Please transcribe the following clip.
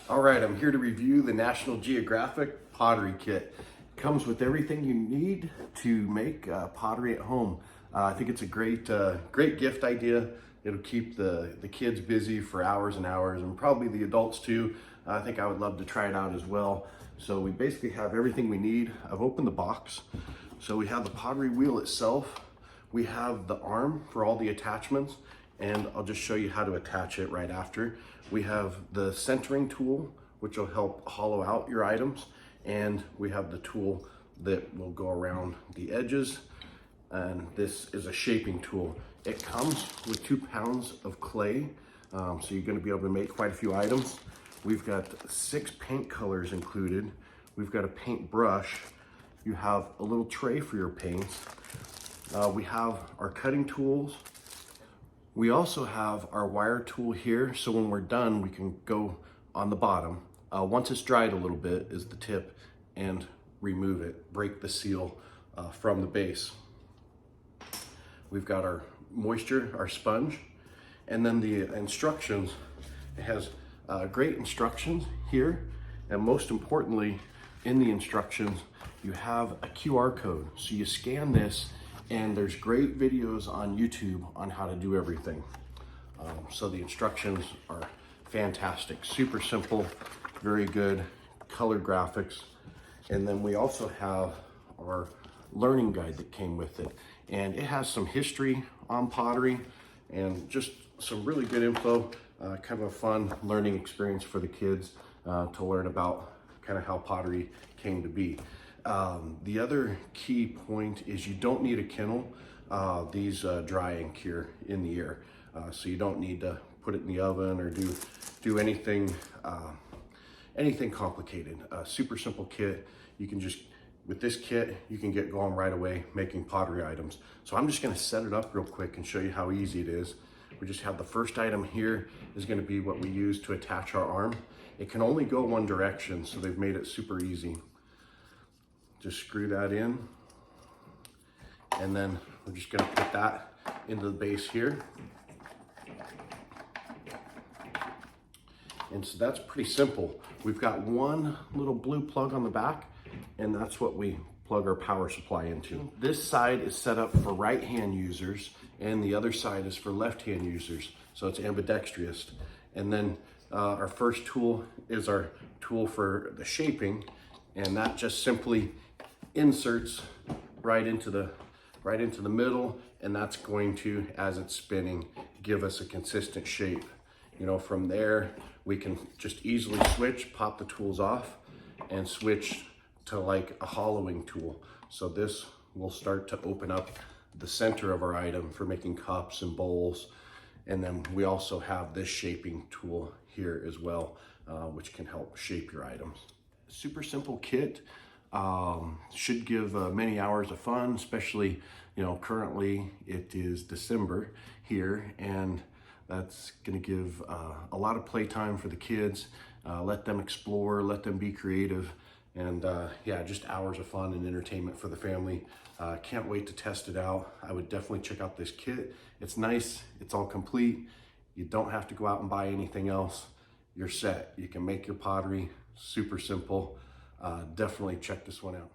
All right, I'm here to review the National Geographic pottery kit. It comes with everything you need to make pottery at home. I think it's a great gift idea. It'll keep the kids busy for hours and hours, and probably the adults too. I think I would love to try it out as well. So we basically have everything we need. I've opened the box. So we have the pottery wheel itself. We have the arm for all the attachments, and I'll just show you how to attach it right after. We have the centering tool, which will help hollow out your items, and we have the tool that will go around the edges, and this is a shaping tool. It comes with 2 pounds of clay, so you're going to be able to make quite a few items. We've got 6 paint colors included. We've got a paint brush. You have a little tray for your paints. We have our cutting tools. We also have our wire tool here, so when we're done, we can go on the bottom. Once it's dried a little bit is the tip, and remove it, break the seal from the base. We've got our moisture, our sponge, and then the instructions. It has great instructions here, and most importantly, in the instructions, you have a QR code. So you scan this, and there's great videos on YouTube on how to do everything. So the instructions are fantastic, super simple, very good, color graphics. And then we also have our learning guide that came with it. And it has some history on pottery and just some really good info, kind of a fun learning experience for the kids to learn about kind of how pottery came to be. The other key point is you don't need a kennel. These dry and cure in the air, so you don't need to put it in the oven or do anything complicated. Super simple kit. You can just, with this kit, you can get going right away making pottery items. So I'm just going to set it up real quick and show you how easy it is. We just have the first item here is going to be what we use to attach our arm. It can only go one direction, so they've made it super easy. Just screw that in, and then we're just going to put that into the base here. And so that's pretty simple. We've got one little blue plug on the back, and that's what we plug our power supply into. This side is set up for right-hand users, and the other side is for left-hand users, so it's ambidextrous. And then our first tool is our tool for the shaping, and that just simply inserts right into the middle, and that's going to, as it's spinning, give us a consistent shape. You know, from there we can just easily switch, pop the tools off, and switch to like a hollowing tool. So this will start to open up the center of our item for making cups and bowls. And then we also have this shaping tool here as well, which can help shape your items. Super simple kit. Should give many hours of fun, especially, you know, currently it is December here, and that's going to give a lot of playtime for the kids. Let them explore, let them be creative, and yeah, just hours of fun and entertainment for the family. Can't wait to test it out. I would definitely check out this kit. It's nice, it's all complete. You don't have to go out and buy anything else. You're set. You can make your pottery, super simple. Definitely check this one out.